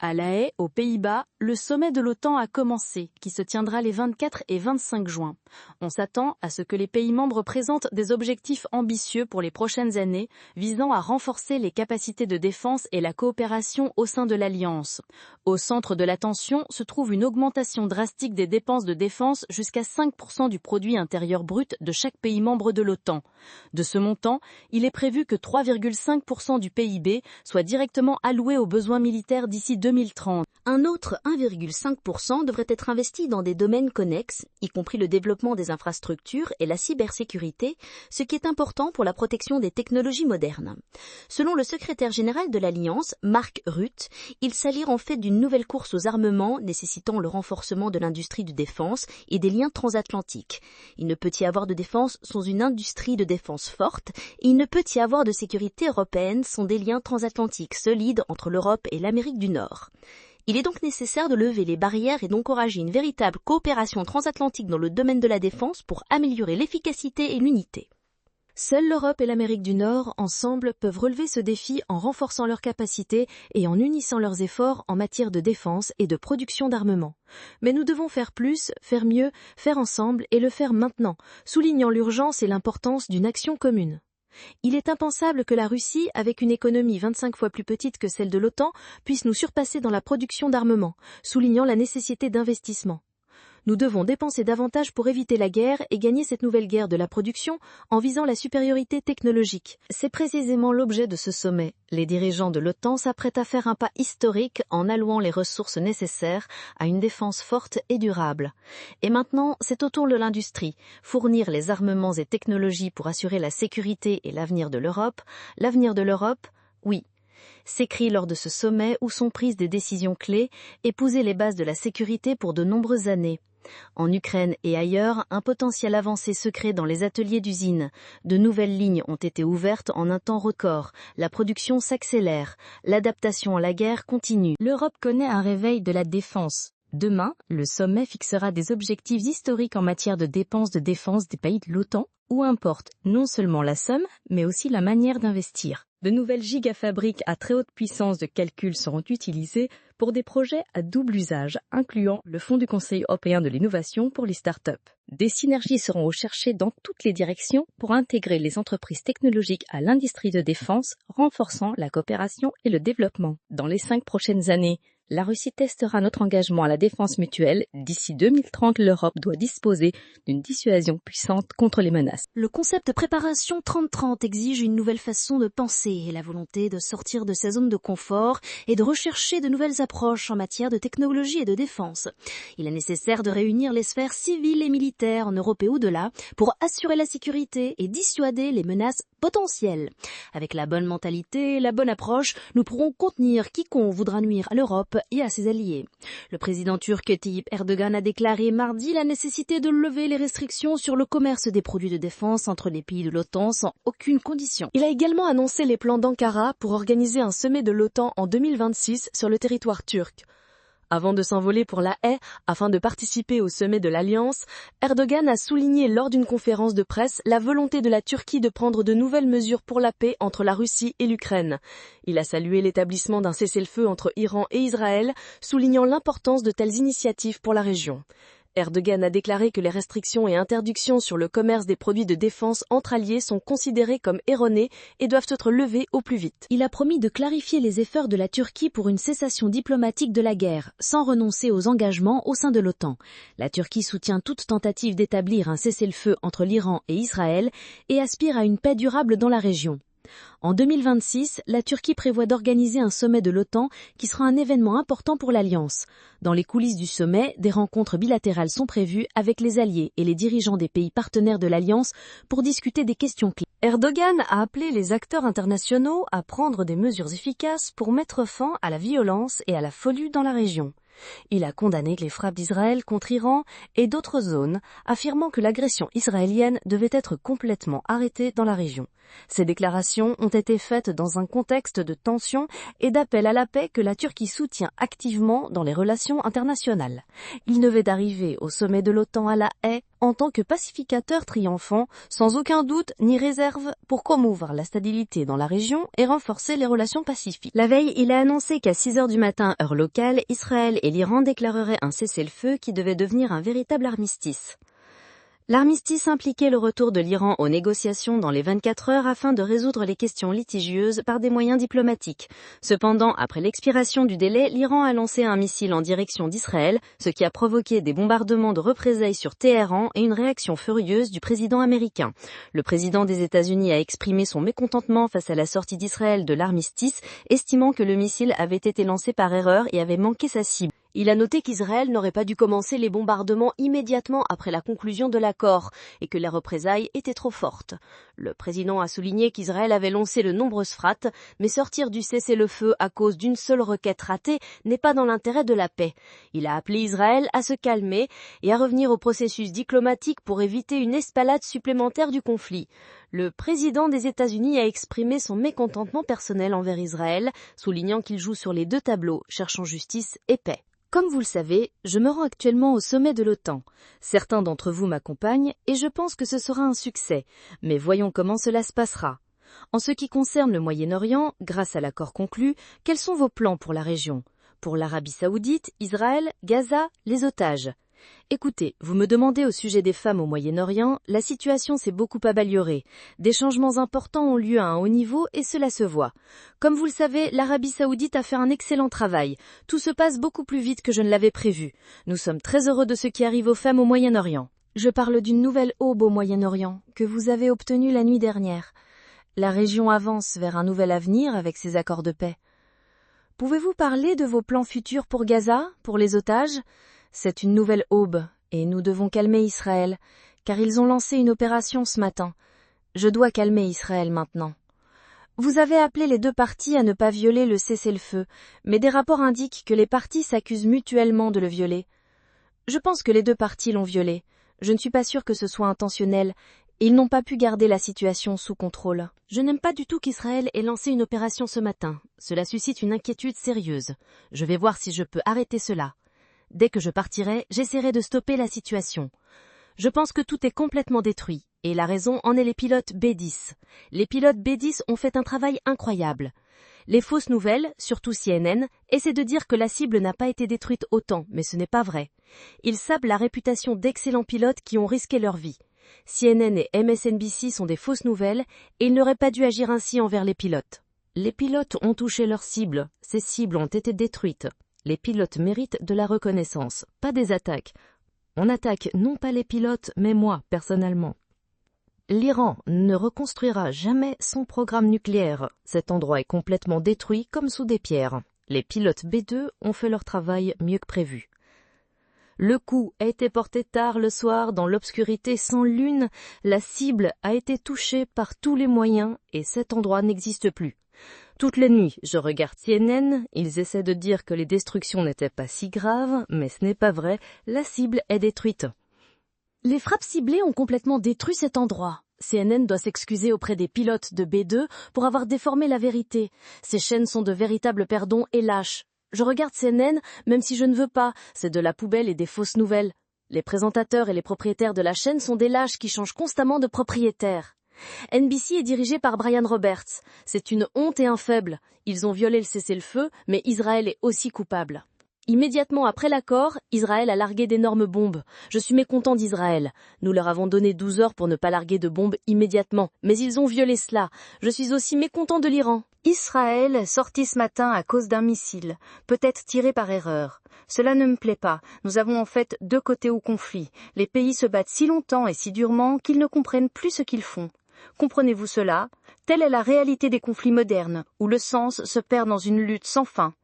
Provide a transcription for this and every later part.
À La Haye, aux Pays-Bas, le sommet de l'OTAN a commencé, qui se tiendra les 24 et 25 juin. On s'attend à ce que les pays membres présentent des objectifs ambitieux pour les prochaines années, visant à renforcer les capacités de défense et la coopération au sein de l'Alliance. Au centre de l'attention se trouve une augmentation drastique des dépenses de défense jusqu'à 5% du produit intérieur brut de chaque pays membre de l'OTAN. De ce montant, il est prévu que 3,5% du PIB soit directement alloué aux besoins militaires d'ici 2030. Un autre 1,5% devrait être investi dans des domaines connexes, y compris le développement des infrastructures et la cybersécurité, ce qui est important pour la protection des technologies modernes. Selon le secrétaire général de l'Alliance, Mark Rutte, il s'agit en fait d'une nouvelle course aux armements nécessitant le renforcement de l'industrie de défense et des liens transatlantiques. Il ne peut y avoir de défense sans une industrie de défense forte, et il ne peut y avoir de sécurité européenne sans des liens transatlantiques solides entre l'Europe et l'Amérique du Nord. Il est donc nécessaire de lever les barrières et d'encourager une véritable coopération transatlantique dans le domaine de la défense pour améliorer l'efficacité et l'unité. Seules l'Europe et l'Amérique du Nord, ensemble, peuvent relever ce défi en renforçant leurs capacités et en unissant leurs efforts en matière de défense et de production d'armement. Mais nous devons faire plus, faire mieux, faire ensemble et le faire maintenant, soulignant l'urgence et l'importance d'une action commune. Il est impensable que la Russie, avec une économie 25 fois plus petite que celle de l'OTAN, puisse nous surpasser dans la production d'armement, soulignant la nécessité d'investissement. Nous devons dépenser davantage pour éviter la guerre et gagner cette nouvelle guerre de la production en visant la supériorité technologique. C'est précisément l'objet de ce sommet. Les dirigeants de l'OTAN s'apprêtent à faire un pas historique en allouant les ressources nécessaires à une défense forte et durable. Et maintenant, c'est au tour de l'industrie. Fournir les armements et technologies pour assurer la sécurité et l'avenir de l'Europe. L'avenir de l'Europe, oui. S'écrit lors de ce sommet où sont prises des décisions clés et posées les bases de la sécurité pour de nombreuses années. En Ukraine et ailleurs, un potentiel avancé se crée dans les ateliers d'usine. De nouvelles lignes ont été ouvertes en un temps record. La production s'accélère. L'adaptation à la guerre continue. L'Europe connaît un réveil de la défense. Demain, le sommet fixera des objectifs historiques en matière de dépenses de défense des pays de l'OTAN, où importe non seulement la somme, mais aussi la manière d'investir. De nouvelles gigafabriques à très haute puissance de calcul seront utilisées pour des projets à double usage, incluant le Fonds du Conseil européen de l'innovation pour les startups. Des synergies seront recherchées dans toutes les directions pour intégrer les entreprises technologiques à l'industrie de défense, renforçant la coopération et le développement. Dans les 5 prochaines années, la Russie testera notre engagement à la défense mutuelle. D'ici 2030, l'Europe doit disposer d'une dissuasion puissante contre les menaces. Le concept préparation 30-30 exige une nouvelle façon de penser et la volonté de sortir de sa zone de confort et de rechercher de nouvelles approches en matière de technologie et de défense. Il est nécessaire de réunir les sphères civiles et militaires en Europe et au-delà pour assurer la sécurité et dissuader les menaces potentielles. Avec la bonne mentalité et la bonne approche, nous pourrons contenir quiconque voudra nuire à l'Europe et à ses alliés. Le président turc Tayyip Erdogan a déclaré mardi la nécessité de lever les restrictions sur le commerce des produits de défense entre les pays de l'OTAN sans aucune condition. Il a également annoncé les plans d'Ankara pour organiser un sommet de l'OTAN en 2026 sur le territoire turc. Avant de s'envoler pour La Haye, afin de participer au sommet de l'Alliance, Erdogan a souligné lors d'une conférence de presse la volonté de la Turquie de prendre de nouvelles mesures pour la paix entre la Russie et l'Ukraine. Il a salué l'établissement d'un cessez-le-feu entre Iran et Israël, soulignant l'importance de telles initiatives pour la région. Erdogan a déclaré que les restrictions et interdictions sur le commerce des produits de défense entre alliés sont considérées comme erronées et doivent être levées au plus vite. Il a promis de clarifier les efforts de la Turquie pour une cessation diplomatique de la guerre, sans renoncer aux engagements au sein de l'OTAN. La Turquie soutient toute tentative d'établir un cessez-le-feu entre l'Iran et Israël et aspire à une paix durable dans la région. En 2026, la Turquie prévoit d'organiser un sommet de l'OTAN qui sera un événement important pour l'Alliance. Dans les coulisses du sommet, des rencontres bilatérales sont prévues avec les alliés et les dirigeants des pays partenaires de l'Alliance pour discuter des questions clés. Erdogan a appelé les acteurs internationaux à prendre des mesures efficaces pour mettre fin à la violence et à la folie dans la région. Il a condamné les frappes d'Israël contre Iran et d'autres zones, affirmant que l'agression israélienne devait être complètement arrêtée dans la région. Ces déclarations ont été faites dans un contexte de tension et d'appel à la paix que la Turquie soutient activement dans les relations internationales. Il devait arriver au sommet de l'OTAN à La Haye en tant que pacificateur triomphant, sans aucun doute ni réserve, pour promouvoir la stabilité dans la région et renforcer les relations pacifiques. La veille, il a annoncé qu'à 6 heures du matin, heure locale, Israël et l'Iran déclareraient un cessez-le-feu qui devait devenir un véritable armistice. L'armistice impliquait le retour de l'Iran aux négociations dans les 24 heures afin de résoudre les questions litigieuses par des moyens diplomatiques. Cependant, après l'expiration du délai, l'Iran a lancé un missile en direction d'Israël, ce qui a provoqué des bombardements de représailles sur Téhéran et une réaction furieuse du président américain. Le président des États-Unis a exprimé son mécontentement face à la sortie d'Israël de l'armistice, estimant que le missile avait été lancé par erreur et avait manqué sa cible. Il a noté qu'Israël n'aurait pas dû commencer les bombardements immédiatement après la conclusion de l'accord et que les représailles étaient trop fortes. Le président a souligné qu'Israël avait lancé de nombreuses frappes, mais sortir du cessez-le-feu à cause d'une seule requête ratée n'est pas dans l'intérêt de la paix. Il a appelé Israël à se calmer et à revenir au processus diplomatique pour éviter une escalade supplémentaire du conflit. Le président des États-Unis a exprimé son mécontentement personnel envers Israël, soulignant qu'il joue sur les deux tableaux, cherchant justice et paix. Comme vous le savez, je me rends actuellement au sommet de l'OTAN. Certains d'entre vous m'accompagnent et je pense que ce sera un succès, mais voyons comment cela se passera. En ce qui concerne le Moyen-Orient, grâce à l'accord conclu, quels sont vos plans pour la région? Pour l'Arabie Saoudite, Israël, Gaza, les otages? Écoutez, vous me demandez au sujet des femmes au Moyen-Orient, la situation s'est beaucoup améliorée. Des changements importants ont lieu à un haut niveau et cela se voit. Comme vous le savez, l'Arabie Saoudite a fait un excellent travail. Tout se passe beaucoup plus vite que je ne l'avais prévu. Nous sommes très heureux de ce qui arrive aux femmes au Moyen-Orient. Je parle d'une nouvelle aube au Moyen-Orient, que vous avez obtenue la nuit dernière. La région avance vers un nouvel avenir avec ses accords de paix. Pouvez-vous parler de vos plans futurs pour Gaza, pour les otages ? C'est une nouvelle aube, et nous devons calmer Israël, car ils ont lancé une opération ce matin. Je dois calmer Israël maintenant. Vous avez appelé les deux parties à ne pas violer le cessez-le-feu, mais des rapports indiquent que les parties s'accusent mutuellement de le violer. Je pense que les deux parties l'ont violé. Je ne suis pas sûre que ce soit intentionnel, et ils n'ont pas pu garder la situation sous contrôle. Je n'aime pas du tout qu'Israël ait lancé une opération ce matin. Cela suscite une inquiétude sérieuse. Je vais voir si je peux arrêter cela. Dès que je partirai, j'essaierai de stopper la situation. Je pense que tout est complètement détruit, et la raison en est les pilotes B-10. Les pilotes B-10 ont fait un travail incroyable. Les fausses nouvelles, surtout CNN, essaient de dire que la cible n'a pas été détruite autant, mais ce n'est pas vrai. Ils sablent la réputation d'excellents pilotes qui ont risqué leur vie. CNN et MSNBC sont des fausses nouvelles, et ils n'auraient pas dû agir ainsi envers les pilotes. Les pilotes ont touché leurs cibles, ces cibles ont été détruites. Les pilotes méritent de la reconnaissance, pas des attaques. On attaque non pas les pilotes, mais moi, personnellement. L'Iran ne reconstruira jamais son programme nucléaire. Cet endroit est complètement détruit comme sous des pierres. Les pilotes B-2 ont fait leur travail mieux que prévu. Le coup a été porté tard le soir dans l'obscurité sans lune. La cible a été touchée par tous les moyens et cet endroit n'existe plus. Toutes les nuits, je regarde CNN, ils essaient de dire que les destructions n'étaient pas si graves, mais ce n'est pas vrai, la cible est détruite. Les frappes ciblées ont complètement détruit cet endroit. CNN doit s'excuser auprès des pilotes de B-2 pour avoir déformé la vérité. Ces chaînes sont de véritables perdants et lâches. Je regarde CNN, même si je ne veux pas, c'est de la poubelle et des fausses nouvelles. Les présentateurs et les propriétaires de la chaîne sont des lâches qui changent constamment de propriétaire. NBC est dirigé par Brian Roberts. C'est une honte et un faible. Ils ont violé le cessez-le-feu, mais Israël est aussi coupable. Immédiatement après l'accord, Israël a largué d'énormes bombes. Je suis mécontent d'Israël. Nous leur avons donné 12 heures pour ne pas larguer de bombes immédiatement, mais ils ont violé cela. Je suis aussi mécontent de l'Iran. Israël est sorti ce matin à cause d'un missile, peut-être tiré par erreur. Cela ne me plaît pas. Nous avons en fait deux côtés au conflit. Les pays se battent si longtemps et si durement qu'ils ne comprennent plus ce qu'ils font. Comprenez-vous cela? Telle est la réalité des conflits modernes, où le sens se perd dans une lutte sans fin.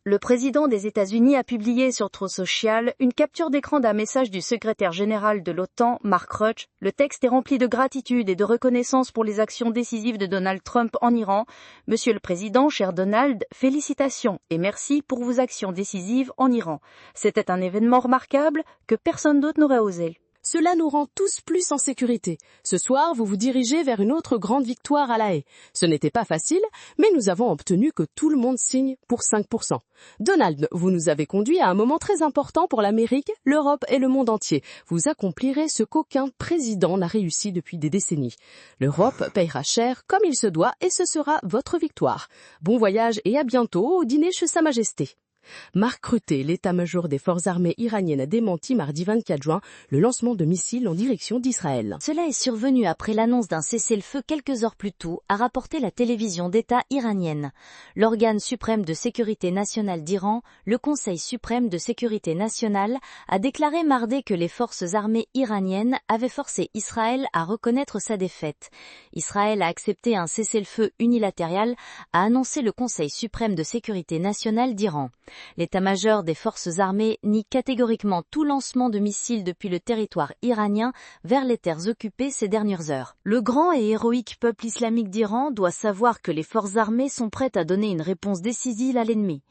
Le président des États-Unis a publié sur Truth Social une capture d'écran d'un message du secrétaire général de l'OTAN, Mark Rutte. Le texte est rempli de gratitude et de reconnaissance pour les actions décisives de Donald Trump en Iran. Monsieur le Président, cher Donald, félicitations et merci pour vos actions décisives en Iran. C'était un événement remarquable que personne d'autre n'aurait osé. Cela nous rend tous plus en sécurité. Ce soir, vous vous dirigez vers une autre grande victoire à La Haye. Ce n'était pas facile, mais nous avons obtenu que tout le monde signe pour 5%. Donald, vous nous avez conduits à un moment très important pour l'Amérique, l'Europe et le monde entier. Vous accomplirez ce qu'aucun président n'a réussi depuis des décennies. L'Europe payera cher comme il se doit et ce sera votre victoire. Bon voyage et à bientôt au dîner chez Sa Majesté. Marc Rutte, l'état-major des forces armées iraniennes, a démenti mardi 24 juin le lancement de missiles en direction d'Israël. Cela est survenu après l'annonce d'un cessez-le-feu quelques heures plus tôt, a rapporté la télévision d'État iranienne. L'organe suprême de sécurité nationale d'Iran, le Conseil suprême de sécurité nationale, a déclaré mardi que les forces armées iraniennes avaient forcé Israël à reconnaître sa défaite. Israël a accepté un cessez-le-feu unilatéral, a annoncé le Conseil suprême de sécurité nationale d'Iran. L'état-major des forces armées nie catégoriquement tout lancement de missiles depuis le territoire iranien vers les terres occupées ces dernières heures. Le grand et héroïque peuple islamique d'Iran doit savoir que les forces armées sont prêtes à donner une réponse décisive à l'ennemi.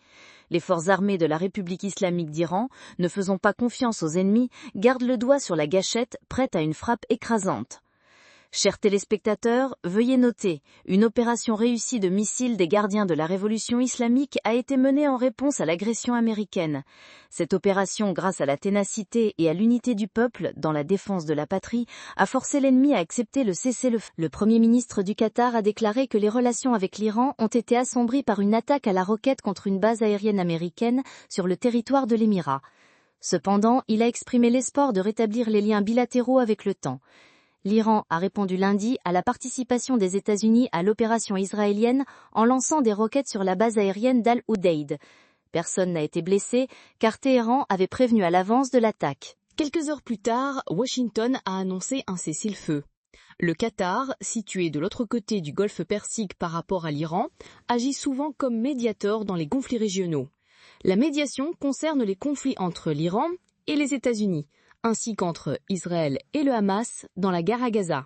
Les forces armées de la République islamique d'Iran, ne faisant pas confiance aux ennemis, gardent le doigt sur la gâchette, prêtes à une frappe écrasante. Chers téléspectateurs, veuillez noter, une opération réussie de missiles des gardiens de la révolution islamique a été menée en réponse à l'agression américaine. Cette opération, grâce à la ténacité et à l'unité du peuple dans la défense de la patrie, a forcé l'ennemi à accepter le cessez-le-feu. Le Premier ministre du Qatar a déclaré que les relations avec l'Iran ont été assombries par une attaque à la roquette contre une base aérienne américaine sur le territoire de l'Émirat. Cependant, il a exprimé l'espoir de rétablir les liens bilatéraux avec le temps. L'Iran a répondu lundi à la participation des États-Unis à l'opération israélienne en lançant des roquettes sur la base aérienne d'Al-Udeid. Personne n'a été blessé car Téhéran avait prévenu à l'avance de l'attaque. Quelques heures plus tard, Washington a annoncé un cessez-le-feu. Le Qatar, situé de l'autre côté du golfe Persique par rapport à l'Iran, agit souvent comme médiateur dans les conflits régionaux. La médiation concerne les conflits entre l'Iran et les États-Unis, ainsi qu'entre Israël et le Hamas dans la guerre à Gaza.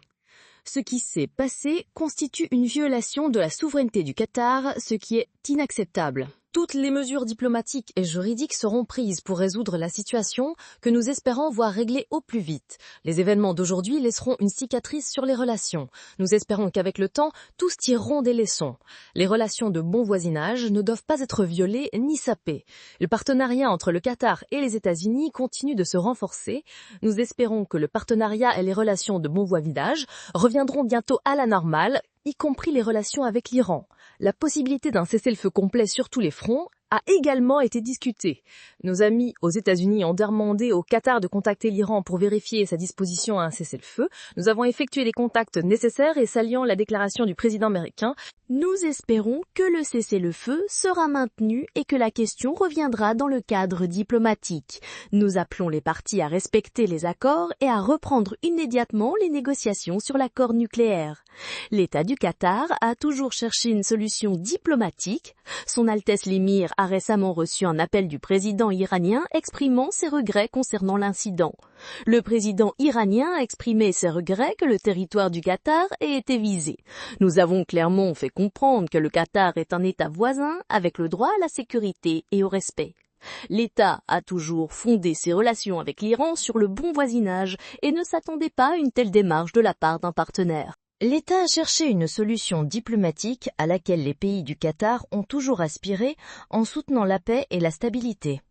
Ce qui s'est passé constitue une violation de la souveraineté du Qatar, ce qui est inacceptable. Toutes les mesures diplomatiques et juridiques seront prises pour résoudre la situation que nous espérons voir réglée au plus vite. Les événements d'aujourd'hui laisseront une cicatrice sur les relations. Nous espérons qu'avec le temps, tous tireront des leçons. Les relations de bon voisinage ne doivent pas être violées ni sapées. Le partenariat entre le Qatar et les États-Unis continue de se renforcer. Nous espérons que le partenariat et les relations de bon voisinage reviendront bientôt à la normale, y compris les relations avec l'Iran. La possibilité d'un cessez-le-feu complet sur tous les fronts a également été discutée. Nos amis aux États-Unis ont demandé au Qatar de contacter l'Iran pour vérifier sa disposition à un cessez-le-feu. Nous avons effectué les contacts nécessaires et saluant la déclaration du président américain, nous espérons que le cessez-le-feu sera maintenu et que la question reviendra dans le cadre diplomatique. Nous appelons les parties à respecter les accords et à reprendre immédiatement les négociations sur l'accord nucléaire. L'État du Qatar a toujours cherché une solution diplomatique. Son Altesse l'Émir a récemment reçu un appel du président iranien exprimant ses regrets concernant l'incident. Le président iranien a exprimé ses regrets que le territoire du Qatar ait été visé. Nous avons clairement fait comprendre que le Qatar est un État voisin avec le droit à la sécurité et au respect. L'État a toujours fondé ses relations avec l'Iran sur le bon voisinage et ne s'attendait pas à une telle démarche de la part d'un partenaire. L'État a cherché une solution diplomatique à laquelle les pays du Qatar ont toujours aspiré en soutenant la paix et la stabilité.